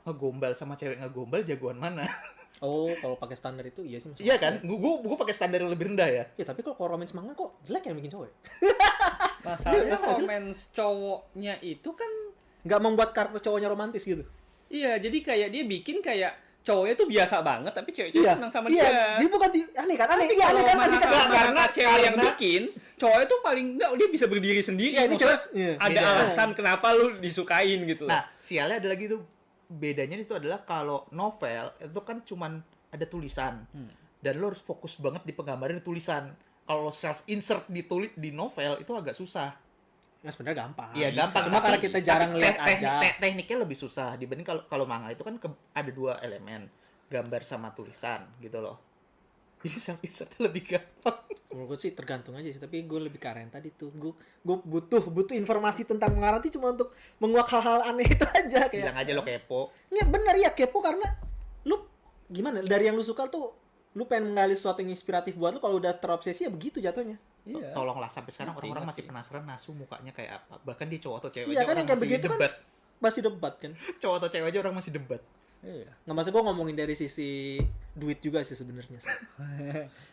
ngegombal sama cewek ngegombal jagoan mana. Oh, kalau pakai standar itu iya sih. Iya kan? Gue pakai standar yang lebih rendah ya. Ya tapi kalau romance manga kok jelek yang bikin cowok. Masalahnya Masa sih? romance cowoknya itu kan Nggak membuat karakter cowoknya romantis gitu. iya, jadi kayak dia bikin kayak cowoknya tuh biasa banget tapi cewek-cewek senang sama iya. dia. Jadi bukan aneh kan? Aneh. Iya, Kalau aneh kan? mana Aneh kan? karena cewek yang karena- bikin, cowoknya tuh paling enggak dia bisa berdiri sendiri. Iya, ini Maksudnya cewek- iya. ada Beda. alasan kenapa lu disukain gitu loh. Nah, sialnya ada lagi tuh bedanya di situ adalah kalau novel itu kan cuman ada tulisan. Dan lo harus fokus banget di penggambaran di tulisan. Kalau self insert di novel itu agak susah. Ya sebenarnya gampang. Iya, gampang. Cuma karena kita jarang tapi lihat aja. tekniknya lebih susah dibanding kalau manga itu kan ada dua elemen, gambar sama tulisan gitu loh. Jadi self insertnya lebih gampang. Menurut gue sih tergantung aja sih, tapi gue lebih ke arah yang tadi tuh. Gue butuh informasi tentang pengarang itu cuma untuk menguak hal-hal aneh itu aja kayak. Bilang aja lo kepo. Nggak benar ya kepo karena lu gimana dari yang lu suka tuh lu pengen menggali sesuatu yang inspiratif buat lu, kalau udah terobsesi ya begitu jatuhnya. Iya. Tolonglah sampai sekarang Ngerti, orang-orang masih ngerti. penasaran Nasu mukanya kayak apa. Bahkan dia cowok atau cewek Iya aja kan, orang yang kayak masih begitu kan debat. masih debat kan. Cowok atau cewek aja orang masih debat. Iya. Nggak, maksud gue ngomongin dari sisi duit juga sih sebenarnya sih.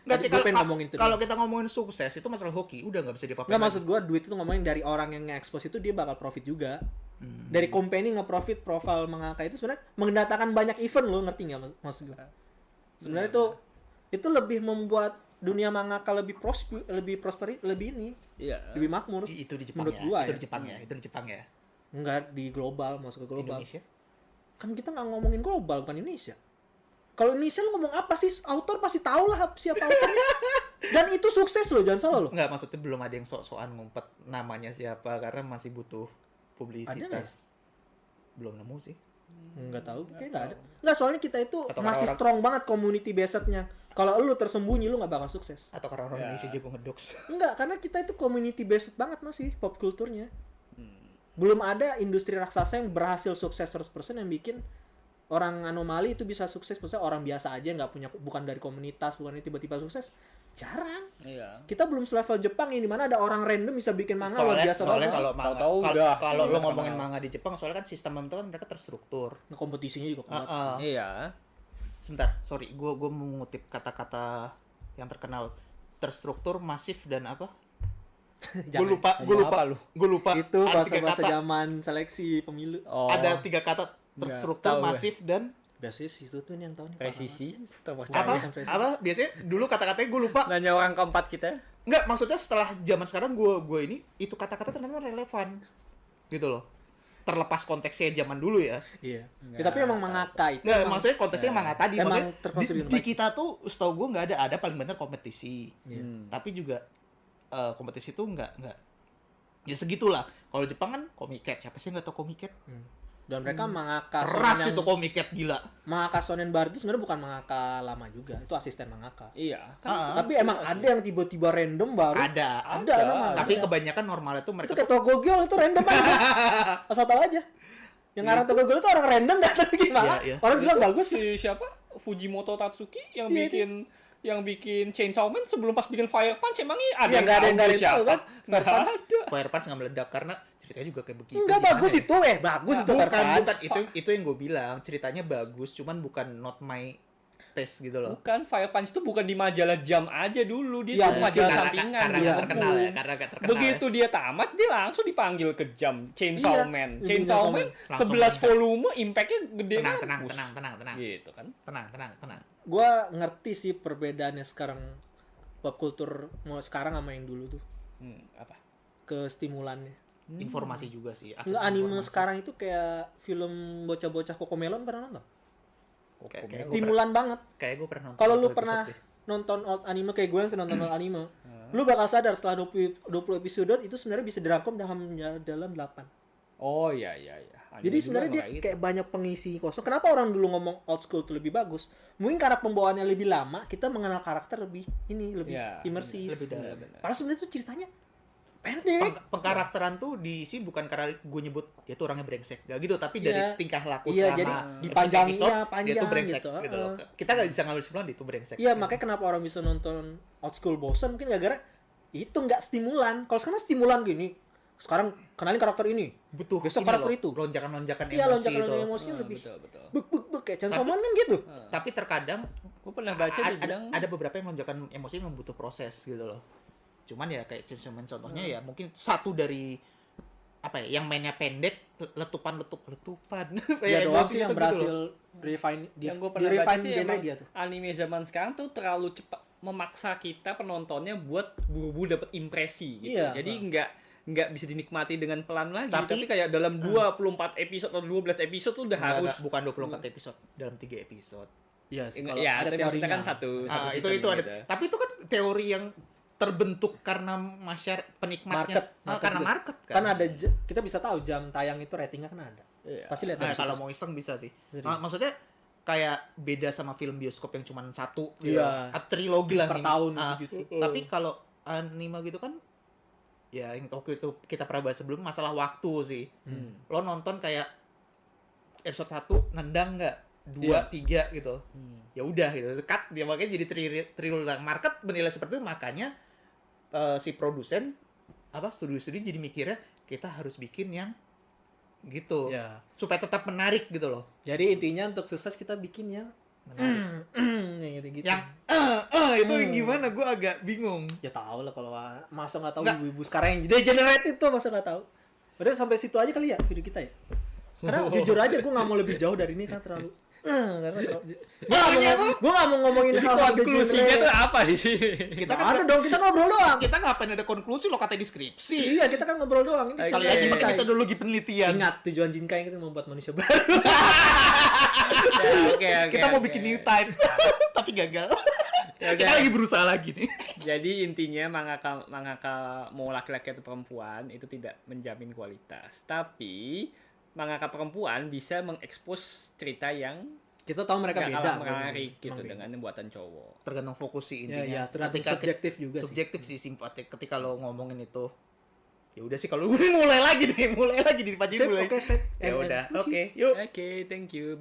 Nggak sih, Gue pengen ngomongin itu kalau dulu. kita ngomongin sukses itu masalah hoki, udah nggak bisa dipapain. Nggak, lagi. maksud gue duit itu ngomongin dari orang yang nge-expose itu dia bakal profit juga. Hmm. Dari company nge-profit profile mangaka itu sebenarnya mendatangkan banyak event lo, ngerti nggak maksud gue? Sebenarnya itu lebih membuat dunia mangaka lebih prosper, lebih ini, Iya. lebih makmur. Itu di Jepang menurut ya. gua Itu ya. di Jepang ya. Itu di Jepang ya. Enggak di global, masuk ke global. Indonesia. Kan kita nggak ngomongin global, bukan Indonesia. Kalau Indonesia lu ngomong apa sih? Autor pasti tahu lah siapa autornya. Dan itu sukses loh, jangan salah loh. Nggak, maksudnya belum ada yang sok-sokan ngumpet namanya siapa karena masih butuh publisitas. Belum nemu sih. Nggak tahu, kayaknya nggak ada. Nggak, soalnya kita itu Atau masih orang-orang- strong banget community based-nya. Kalau lu tersembunyi, lu nggak bakal sukses. Atau karena orang Ya. Indonesia jago ngedoks. Enggak, karena kita itu community based banget masih pop kulturnya. Hmm. Belum ada industri raksasa yang berhasil sukses 100% yang bikin orang anomali itu bisa sukses. Maksudnya orang biasa aja nggak punya, bukan dari komunitas, bukan ini tiba-tiba sukses. Jarang. Iya. Kita belum selevel Jepang ini, mana ada orang random bisa bikin manga luar biasa soalnya bagus. kalau manga, Tahu-tahu udah. kalau lo Iya, ngomongin terkenal. manga di Jepang, soalnya kan sistem itu kan mereka terstruktur. Nah, kompetisinya juga kuat. Iya. Sebentar, sorry, gue mengutip kata-kata yang terkenal, terstruktur, masif dan apa? Gue lupa, gue lupa. Itu Ada tiga bahasa-bahasa kata. zaman seleksi pemilu. Oh. Ada 3 kata, terstruktur, tahu gue. masif dan Biasanya sih itu tuh yang tahu nih. Presisi. apa? Terpercaya. Apa? Biasanya dulu kata-katanya gue lupa. Nanya orang keempat kita. Enggak, maksudnya setelah zaman sekarang gue ini itu kata-kata ternyata relevan. Gitu loh. Terlepas konteksnya zaman dulu ya. Iya. Nggak Ya, tapi emang mangaka itu. Nggak, emang- maksudnya konteksnya manga tadi. Emang Maksudnya terkonstruksi dengan di baik. kita tuh setahu gue nggak ada paling benar kompetisi. Hmm. Tapi juga kompetisi itu nggak ya segitulah. Kalau Jepang kan Comiket, siapa sih yang nggak tahu Comiket? Dan mereka mangaka Keras shonen itu Comiket, gila. mangaka shonen baru itu sebenarnya bukan mangaka lama juga, itu asisten mangaka. Iya. Tapi emang ada yang tiba-tiba random baru. Ada. Ada memang. Tapi ada. kebanyakan normal itu itu mereka kayak Togogyo itu random aja. Asal tahu aja. Yang ngarang Togogyo itu orang random datang gimana? Iya, iya. Orang bilang bagus. Si siapa? Fujimoto Tatsuki yang Iya, bikin Chainsaw Man sebelum pas bikin Fire Punch emangnya ada Iya, nggak ada yang tahu tahu siapa? kan? Nggak Fire Punch. ada. Fire Punch nggak meledak karena ceritanya juga kayak begitu. Enggak Gimana bagus ya? itu, bagus itu Bukan, Fire Punch. bukan itu yang gue bilang, ceritanya bagus, cuman bukan not my pace gitu loh. Bukan, Fire Punch itu bukan di majalah Jump aja dulu, dia Iya, tuh majalah karena sampingan. karena dia nggak terkenal ya, gabung. karena nggak terkenal. Begitu dia tamat, dia langsung dipanggil ke Jump. Chainsaw Iya, Man. Chainsaw Chainsaw Man. Man Langsung 11 meningkat. volume, impact-nya gede Tenang, mampus. tenang. Gitu kan. Tenang. Gue ngerti sih perbedaannya sekarang pop culture mau sekarang sama yang dulu tuh, Apa? ke stimulannya. Informasi juga sih. akses Nggak, anime informasi. sekarang itu kayak film bocah-bocah Cocomelon, pernah nonton? Kayak Stimulan banget. Kayak gue pernah nonton. Kalau lu satu pernah episode deh. nonton old anime kayak gue yang sering nonton old anime, lu bakal sadar setelah 20 episode itu sebenarnya bisa dirangkum dalam 8. Oh iya. Anime Jadi juga sebenarnya dia kayak gitu. kayak banyak pengisi kosong. Kenapa orang dulu ngomong old school itu lebih bagus? Mungkin karena pembawaannya lebih lama, kita mengenal karakter lebih lebih Iya, imersif. lebih dalam. Benar. Padahal sebenarnya itu ceritanya pendek. Pengkarakteran tuh diisi bukan karena gue nyebut dia tuh orangnya brengsek, gak gitu, tapi dari Iya. tingkah laku Iya, selama jadi episode dipanjangin, episode, iya, dia panjang tuh brengsek gitu, gitu loh. heeh. Kita gak bisa ngambil kesimpulan dia tuh brengsek. Iya, makanya kenapa orang bisa nonton old school bosan mungkin gara-gara itu nggak stimulan. Kalau sekarang stimulan gini, sekarang kenalin karakter ini. Butuh Besok ini karakter loh, itu. lonjakan-lonjakan Iya, emosi lonjakan itu. emosinya lebih Betul. bek kayak Chainsaw Man kan gitu. Tapi terkadang Gue pernah baca ada, dibilang ada beberapa yang lonjakan emosi memang butuh proses gitu loh. Cuman ya kayak Chainsaw Man contohnya ya mungkin satu dari apa ya yang mainnya pendek letupan Dia Kayak doang emosi sih yang gitu berhasil loh. yang gue pernah baca sih genre emang dia tuh. anime zaman sekarang tuh terlalu cepat memaksa kita penontonnya buat buru-buru dapat impresi gitu. Iya. Jadi nggak bisa dinikmati dengan pelan lagi. Tapi- Tapi kayak dalam 24 episode atau 12 episode tuh udah Enggak, harus bukan 24 episode dalam 3 episode. Iya sih, Enggak, kalau ya, ada tapi maksudnya teorinya. kan satu Itu season ada. gitu. Tapi itu kan teori yang terbentuk karena penikmatnya karena juga. market kan. Kan ada kita bisa tahu jam tayang itu ratingnya kan ada. Iya. Pasti lihat Nah, dari kalau situ. mau iseng bisa sih. Jadi. Maksudnya kayak beda sama film bioskop yang cuma satu gitu. Iya. Trilogi lah Per ini. tahun Ah, gitu. Tapi kalau anime gitu kan ya yang waktu itu kita pernah bahas sebelum masalah waktu sih. Lo nonton kayak episode 1 nendang nggak? 2, Iya. 3 gitu. Ya udah gitu. Cut dia makanya jadi trilogi. Market menilai seperti itu makanya si produsen studio-studio jadi mikirnya kita harus bikin yang gitu. Ya. Supaya tetap menarik gitu loh. Jadi intinya untuk sukses kita bikin yang Menarik. yang gitu-gitu. Yang itu yang gimana gue agak bingung. Ya tahu lah kalau masa nggak tahu Nggak. ibu-ibu sekarang yang degenerate itu masa nggak tahu. Udah sampai situ aja kali ya video kita ya. Karena jujur aja gue nggak mau lebih jauh dari ini kan terlalu. Karena terlalu. Gue nggak mau ngomongin Jadi hal konklusinya tuh apa di sini? Kita kan ada dong, kita ngobrol doang. Kita ngapain ada konklusi lo katanya di skripsi. Iya, kita kan ngobrol doang. Ini Oke. Sekali lagi pakai metodologi penelitian. Ingat tujuan Jinkai itu membuat manusia baru. Ya, oke. Kita mau bikin new type tapi gagal. Ya, Kita oke. lagi berusaha lagi nih. Jadi intinya mangaka mau laki-laki atau perempuan itu tidak menjamin kualitas. Tapi mangaka perempuan bisa mengekspos cerita yang Kita tahu mereka nggak beda. kalah menarik Emang gitu beda. dengan buatan cowok. Tergantung fokus sih Ya, intinya. ya, tergantung subjektif juga sih. Subjektif sih simpatik ketika lo ngomongin itu. Ya udah sih kalau mulai lagi nih Pak Ji Sip, mulai. oke, set. Ya And- udah. and- Oke, yuk. Oke, thank you.